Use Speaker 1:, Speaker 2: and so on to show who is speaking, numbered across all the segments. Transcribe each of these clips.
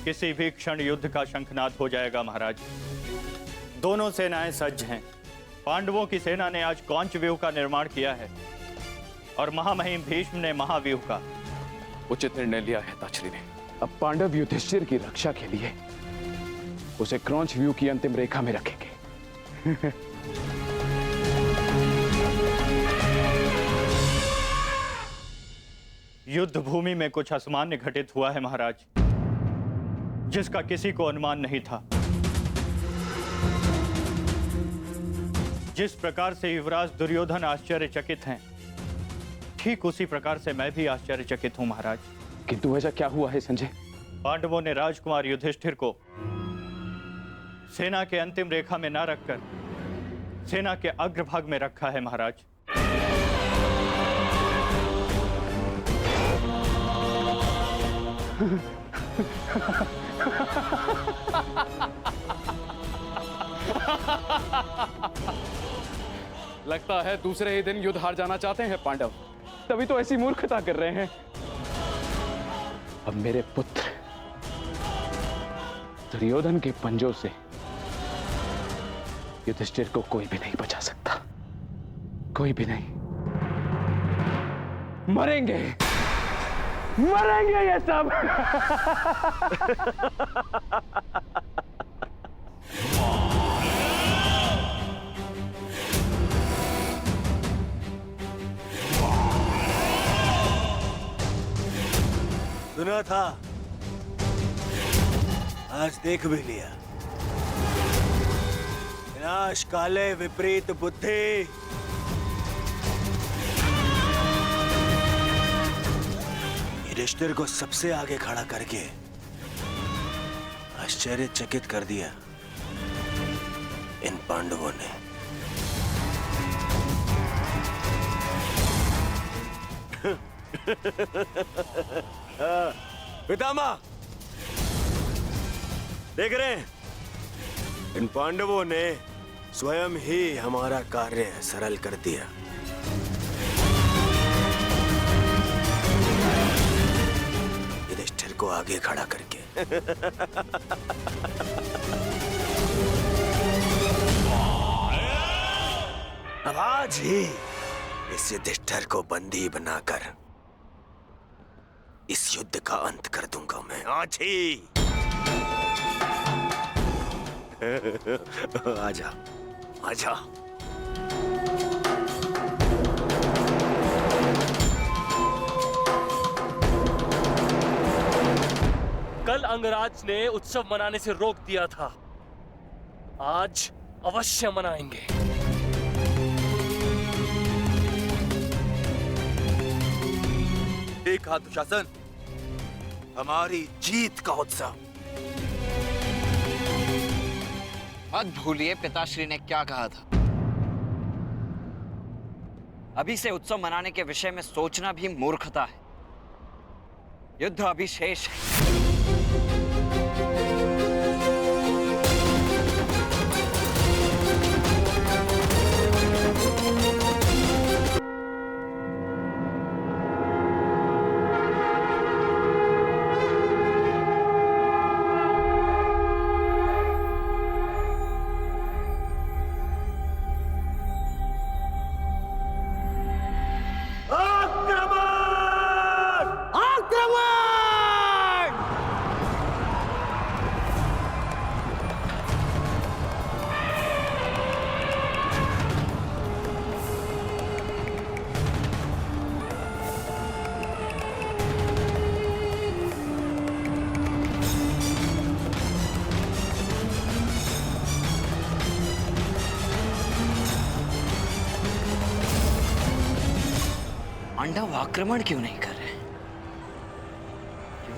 Speaker 1: किसी भी क्षण युद्ध का शंखनाद हो जाएगा महाराज। दोनों सेनाएं सज्ज हैं। पांडवों की सेना ने आज कौंच व्यूह का निर्माण किया है और महामहिम भीष्म ने महाव्यूह का।
Speaker 2: उचित निर्णय लिया है ताश्री ने। अब पांडव युधिष्ठिर की रक्षा के लिए उसे क्रौंच व्यूह की अंतिम रेखा में रखेंगे।
Speaker 1: युद्ध भूमि में कुछ असामान्य घटित हुआ है महाराज, जिसका किसी को अनुमान नहीं था। जिस प्रकार से युवराज दुर्योधन आश्चर्यचकित हैं, ठीक उसी प्रकार से मैं भी आश्चर्यचकित हूं महाराज।
Speaker 2: किंतु ऐसा क्या हुआ है संजय?
Speaker 1: पांडवों ने राजकुमार युधिष्ठिर को सेना के अंतिम रेखा में न रखकर सेना के अग्रभाग में रखा है महाराज।
Speaker 2: लगता है दूसरे ही दिन युद्ध हार जाना चाहते हैं पांडव, तभी तो ऐसी मूर्खता कर रहे हैं। अब मेरे पुत्र दुर्योधन के पंजों से युधिष्ठिर को कोई भी नहीं बचा सकता, कोई भी नहीं। मरेंगे, मरेंगे ये सब।
Speaker 3: सुना था, आज देख भी लिया। विनाश काले विपरीत बुद्धि। युधिष्ठिर को सबसे आगे खड़ा करके आश्चर्यचकित कर दिया इन पांडवों ने। पितामह, देख रहे हैं, इन पांडवों ने स्वयं ही हमारा कार्य सरल कर दिया। युधिष्ठिर को आगे खड़ा करके। अब आज ही इस युधिष्ठिर को बंदी बनाकर इस युद्ध का अंत कर दूंगा मैं, आज ही। आजा, आजा।
Speaker 4: कल अंगराज ने उत्सव मनाने से रोक दिया था, आज अवश्य मनाएंगे।
Speaker 3: देखा दुशासन, हमारी जीत का उत्सव।
Speaker 5: मत भूलिए पिताश्री ने क्या कहा था। अभी से उत्सव मनाने के विषय में सोचना भी मूर्खता है। युद्ध अभी शेष है। पांडव आक्रमण क्यों नहीं कर रहे?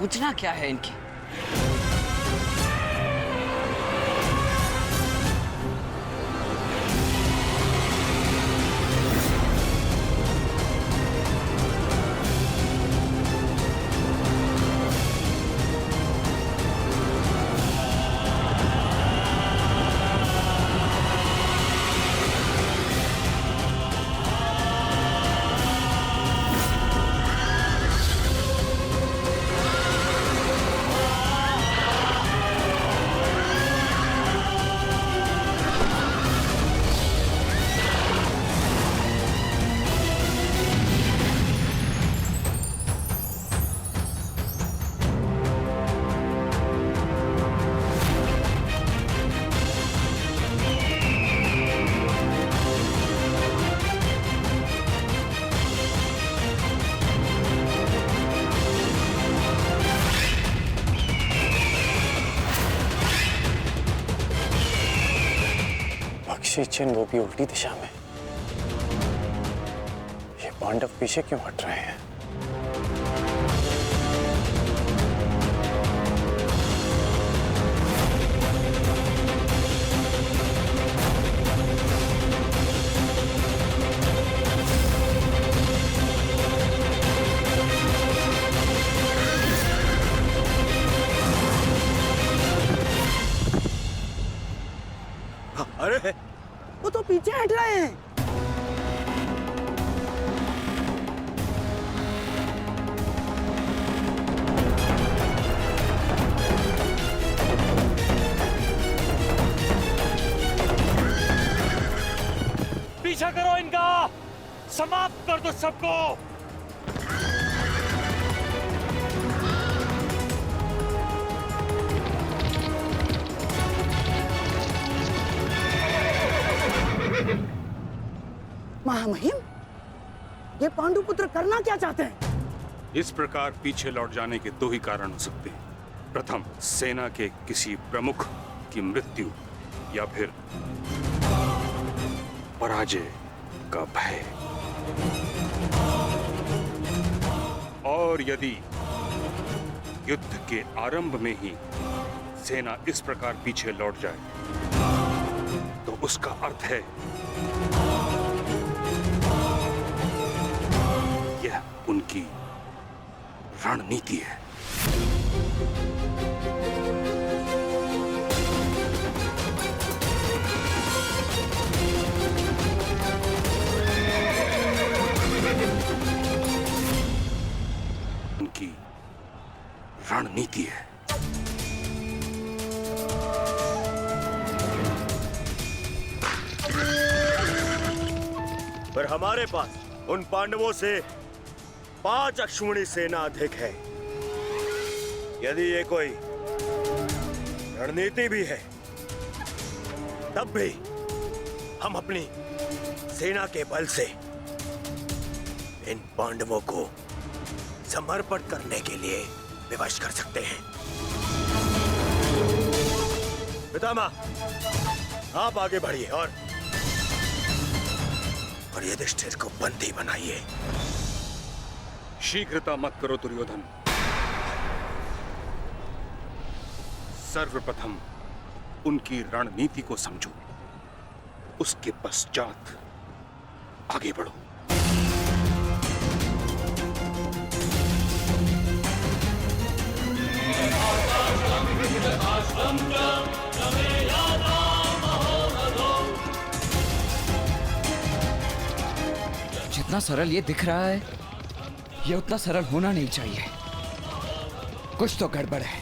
Speaker 5: योजना क्या है इनकी?
Speaker 6: पीछे चिन्ह, वो भी उल्टी दिशा में। ये पांडव पीछे क्यों हट रहे हैं?
Speaker 3: अरे
Speaker 7: वो तो पीछे हट रहे हैं।
Speaker 4: पीछा करो इनका, समाप्त कर दो सबको।
Speaker 7: महामहिम, ये पांडुपुत्र करना क्या चाहते हैं?
Speaker 8: इस प्रकार पीछे लौट जाने के दो ही कारण हो सकते हैं। प्रथम, सेना के किसी प्रमुख की मृत्यु, या फिर पराजय का भय। और यदि युद्ध के आरंभ में ही सेना इस प्रकार पीछे लौट जाए तो उसका अर्थ है यह उनकी रणनीति है। उनकी रणनीति है।
Speaker 3: पर हमारे पास उन पांडवों से 5 अश्विनी सेना अधिक है। यदि ये कोई रणनीति भी है, तब भी हम अपनी सेना के बल से इन पांडवों को समर्पण करने के लिए विवश कर सकते हैं। पितामह, आप आगे बढ़िए और युधिष्ठिर को बंदी बनाइए।
Speaker 8: शीघ्रता मत करो दुर्योधन। सर्वप्रथम उनकी रणनीति को समझो, उसके पश्चात आगे बढ़ो।
Speaker 5: जितना सरल ये दिख रहा है, ये उतना सरल होना नहीं चाहिए। कुछ तो गड़बड़ है।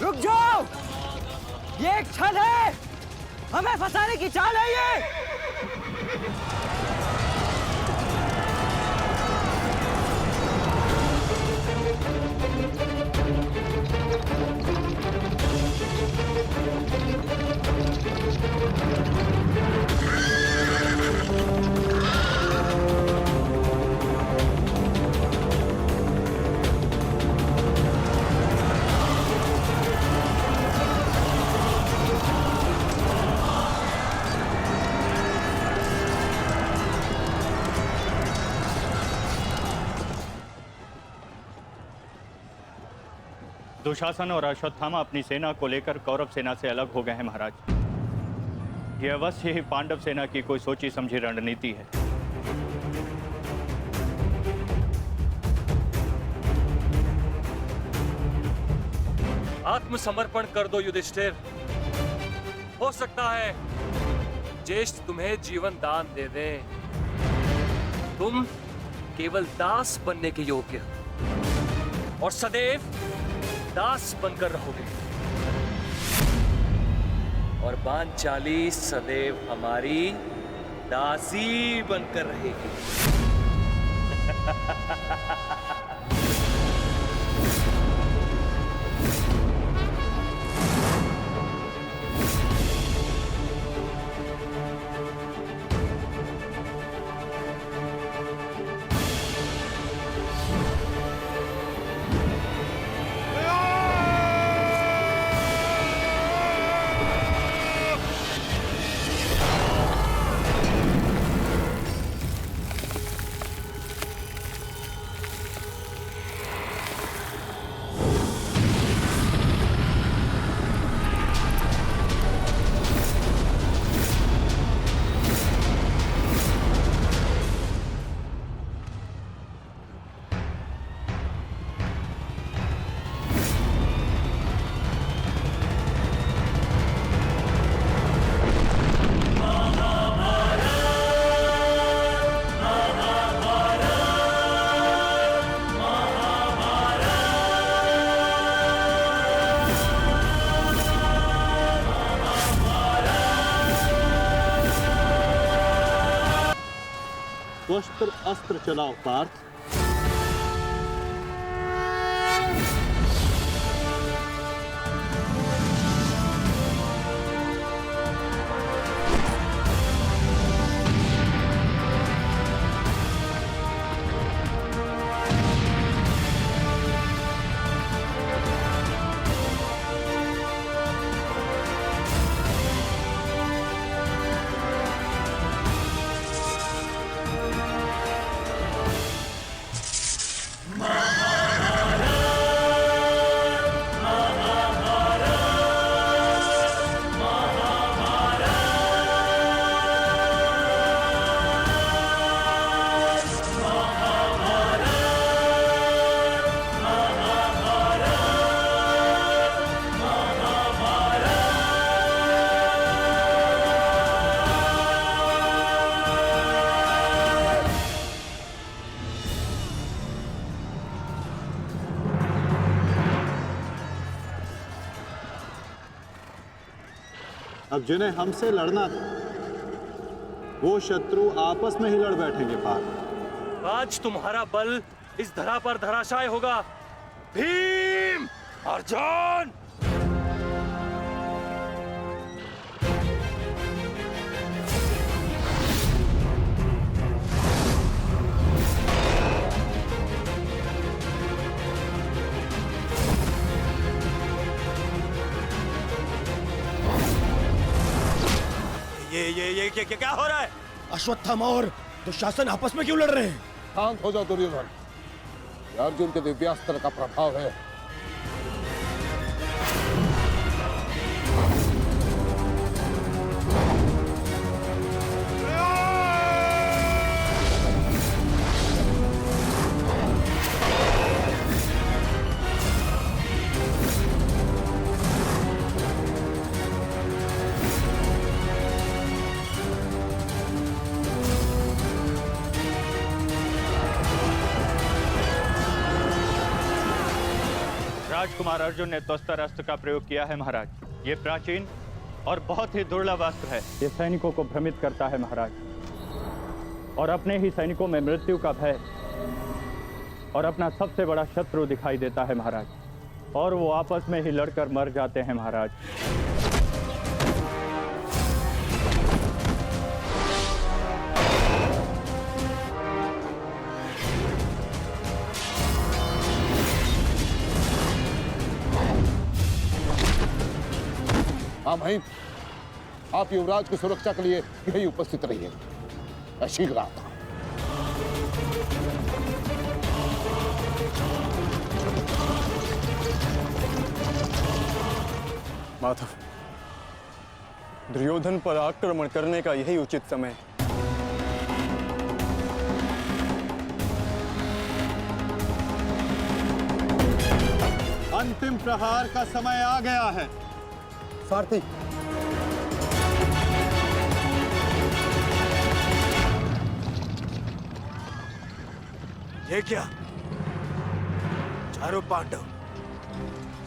Speaker 7: रुक जाओ, ये एक छल है, हमें फंसाने की चाल है ये।
Speaker 1: दुशासन और अश्वत्थामा अपनी सेना को लेकर कौरव सेना से अलग हो गए हैं महाराज। यह अवश्य ही पांडव सेना की कोई सोची समझी रणनीति है।
Speaker 4: आत्मसमर्पण कर दो युधिष्ठिर। हो सकता है ज्येष्ठ तुम्हें जीवन दान दे दे। तुम केवल दास बनने के योग्य और सदैव दास बनकर रहोगे, और पांचाली सदैव हमारी दासी बनकर रहेगी।
Speaker 9: शस्त्र अस्त्र चलाओ पार्थ। अब जिन्हें हमसे लड़ना था वो शत्रु आपस में ही लड़ बैठेंगे पार्थ।
Speaker 4: आज तुम्हारा बल इस धरा पर धराशाय होगा। भीम, अर्जुन!
Speaker 3: ये क्या हो रहा है?
Speaker 10: अश्वत्थामा और दुशासन आपस में क्यों लड़ रहे हैं?
Speaker 11: शांत हो जाओ दुर्योधन, ये अर्जुन के दिव्यास्त्र का प्रभाव है।
Speaker 1: राजकुमार अर्जुन ने त्वस्तर अस्त्र का प्रयोग किया है महाराज। ये प्राचीन और बहुत ही दुर्लभ अस्त्र है। ये सैनिकों को भ्रमित करता है महाराज, और अपने ही सैनिकों में मृत्यु का भय और अपना सबसे बड़ा शत्रु दिखाई देता है महाराज, और वो आपस में ही लड़कर मर जाते हैं महाराज।
Speaker 11: हाँ भाई, आप युवराज की सुरक्षा के लिए यही उपस्थित रहिए। मैं शीघ्र आता हूं।
Speaker 9: माधव, दुर्योधन पर आक्रमण करने का यही उचित समय है। अंतिम प्रहार का समय आ गया है। सारथी,
Speaker 3: ये क्या? चारों पांडव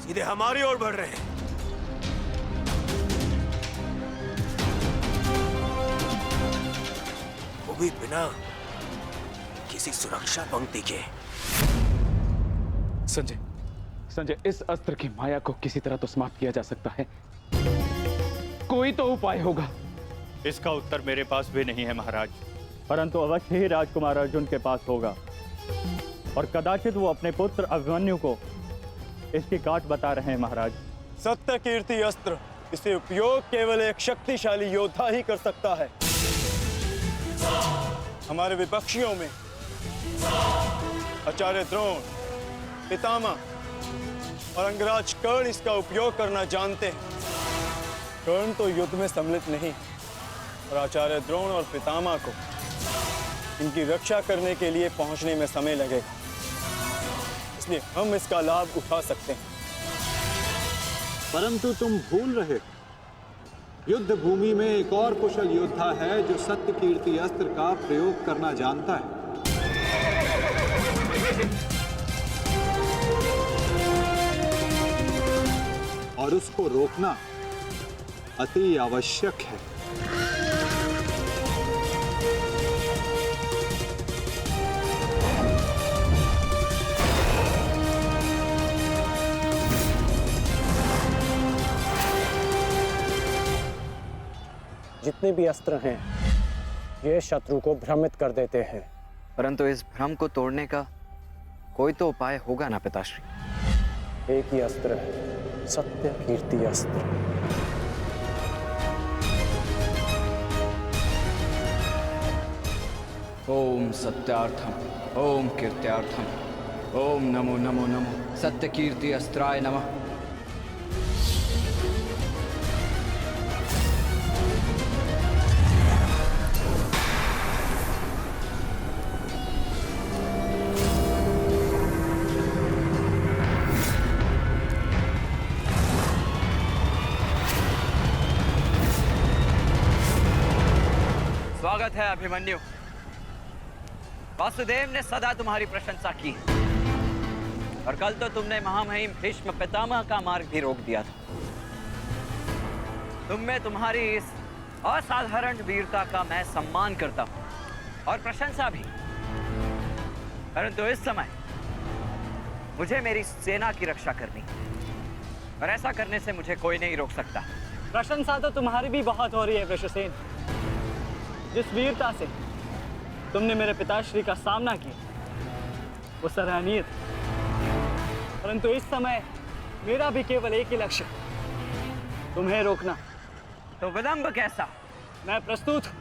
Speaker 3: सीधे हमारी ओर बढ़ रहे हैं। वो भी बिना किसी सुरक्षा पंक्ति के।
Speaker 2: संजय, इस अस्त्र की माया को किसी तरह तो समाप्त किया जा सकता है। कोई तो उपाय होगा।
Speaker 1: इसका उत्तर मेरे पास भी नहीं है महाराज, परंतु अवश्य ही राजकुमार अर्जुन के पास होगा, और कदाचित वो अपने पुत्र अभिमन्यु को इसकी काट बता रहे हैं महाराज।
Speaker 9: सत्य कीर्ति अस्त्र, इसे उपयोग केवल एक शक्तिशाली योद्धा ही कर सकता है। हमारे विपक्षियों में आचार्य द्रोण, पितामह और अंगराज कर्ण इसका उपयोग करना जानते हैं। कर्ण तो युद्ध में सम्मिलित नहीं, और आचार्य द्रोण और पितामह को इनकी रक्षा करने के लिए पहुंचने में समय लगेगा, इसलिए हम इसका लाभ उठा सकते हैं। परंतु तुम भूल रहे, युद्ध भूमि में एक और कुशल योद्धा है जो सत्य कीर्ति अस्त्र का प्रयोग करना जानता है। और उसको रोकना अति आवश्यक है।
Speaker 6: जितने भी अस्त्र हैं ये शत्रु को भ्रमित कर देते हैं।
Speaker 5: परंतु इस भ्रम को तोड़ने का कोई तो उपाय होगा ना पिताश्री?
Speaker 6: एक ही अस्त्र है, सत्य कीर्ति अस्त्र।
Speaker 5: ओम सत्यार्थम, ओम कीर्त्यार्थम, ओम नमो नमो नमो सत्य कीर्ति अस्त्राय नमः। स्वागत है अभिमन्यु। वासुदेव ने सदा तुम्हारी प्रशंसा की और कल तो तुमने महामहिम भीष्म पितामह का मार्ग भी रोक दिया था। तुम में तुम्हारी इस असाधारण वीरता का मैं सम्मान करता हूं और प्रशंसा भी। परंतु इस समय मुझे मेरी सेना की रक्षा करनी और ऐसा करने से मुझे कोई नहीं रोक सकता।
Speaker 9: प्रशंसा तो तुम्हारी भी बहुत हो रही है वृषसेन। जिस वीरता से तुमने मेरे पिताश्री का सामना किया वो सराहनीय था। परंतु इस समय मेरा भी केवल एक ही लक्ष्य, तुम्हें रोकना।
Speaker 5: तो विलंब कैसा?
Speaker 9: मैं प्रस्तुत हूं।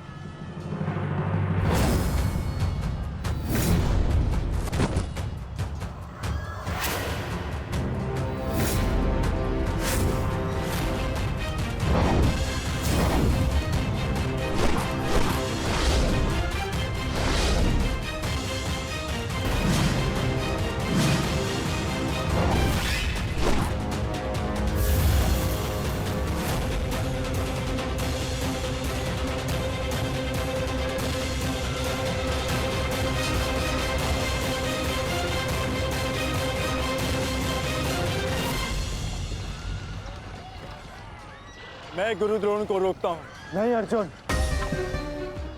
Speaker 9: मैं गुरु द्रोण को रोकता हूं।
Speaker 11: नहीं अर्जुन,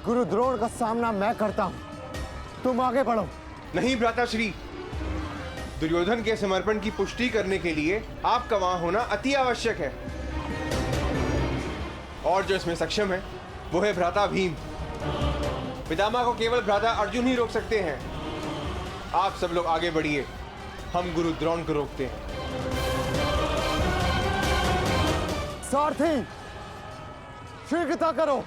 Speaker 11: गुरु द्रोण का सामना मैं करता हूं, तुम आगे बढ़ो।
Speaker 12: नहीं भ्राताश्री, दुर्योधन के समर्पण की पुष्टि करने के लिए आपका वहां होना अति आवश्यक है। और जो इसमें सक्षम है वो है भ्राता भीम। पितामह को केवल भ्राता अर्जुन ही रोक सकते हैं। आप सब लोग आगे बढ़िए, हम गुरु द्रोण को रोकते हैं।
Speaker 11: सारथी, शीघ्रता करो।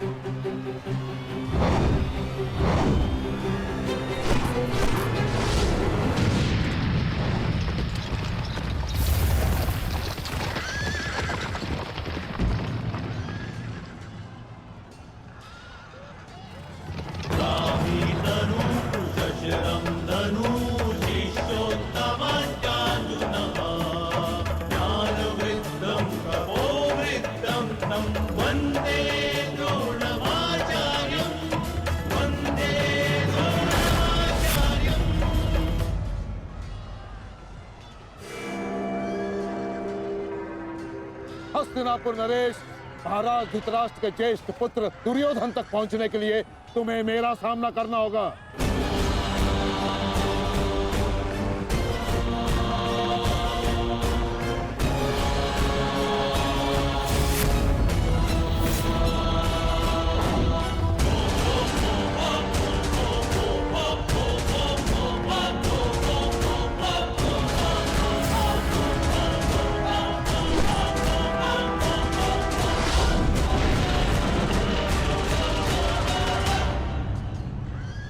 Speaker 11: हस्तिनापुर नरेश, महाराज धृतराष्ट्र के ज्येष्ठ पुत्र दुर्योधन तक पहुंचने के लिए तुम्हें मेरा सामना करना होगा।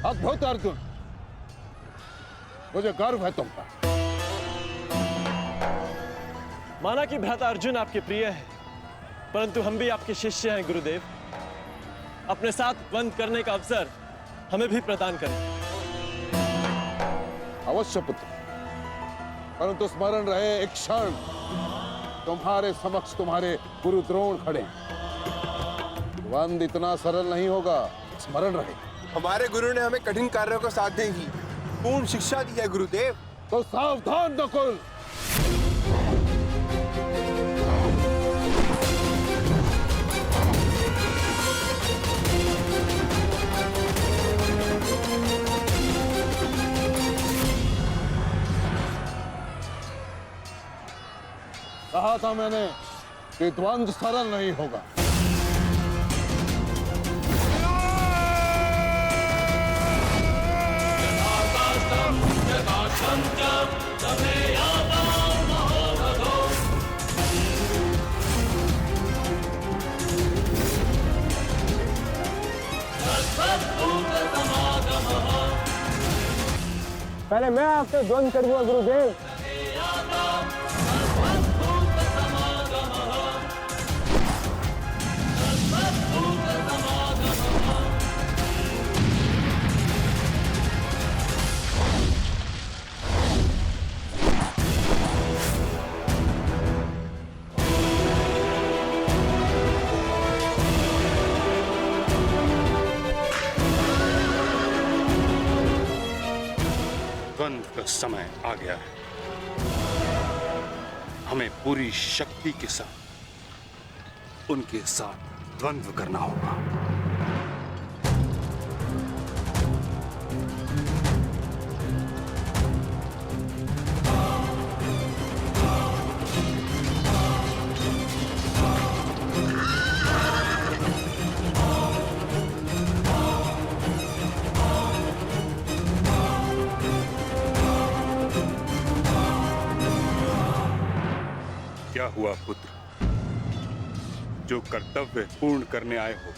Speaker 11: अद्भुत अर्जुन, मुझे गर्व है तुम पर।
Speaker 9: माना कि भ्राता अर्जुन आपके प्रिय है, परंतु हम भी आपके शिष्य हैं गुरुदेव। अपने साथ बंद करने का अवसर हमें भी प्रदान करें।
Speaker 11: अवश्य पुत्र, परंतु स्मरण रहे एक क्षण तुम्हारे समक्ष तुम्हारे गुरु द्रोण खड़े। बंद इतना सरल नहीं होगा, स्मरण रहे।
Speaker 12: हमारे गुरु ने हमें कठिन कार्यों को साधने की पूर्ण शिक्षा दी है गुरुदेव।
Speaker 11: तो सावधान नकुल। कहा था मैंने कि द्वंद्व सरल नहीं होगा।
Speaker 6: पहले मैं आपसे द्वंद करूंगा गुरुदेव।
Speaker 8: द्वंद्व का समय आ गया है। हमें पूरी शक्ति के साथ उनके साथ द्वंद्व करना होगा। क्या हुआ पुत्र? जो कर्तव्य पूर्ण करने आए हो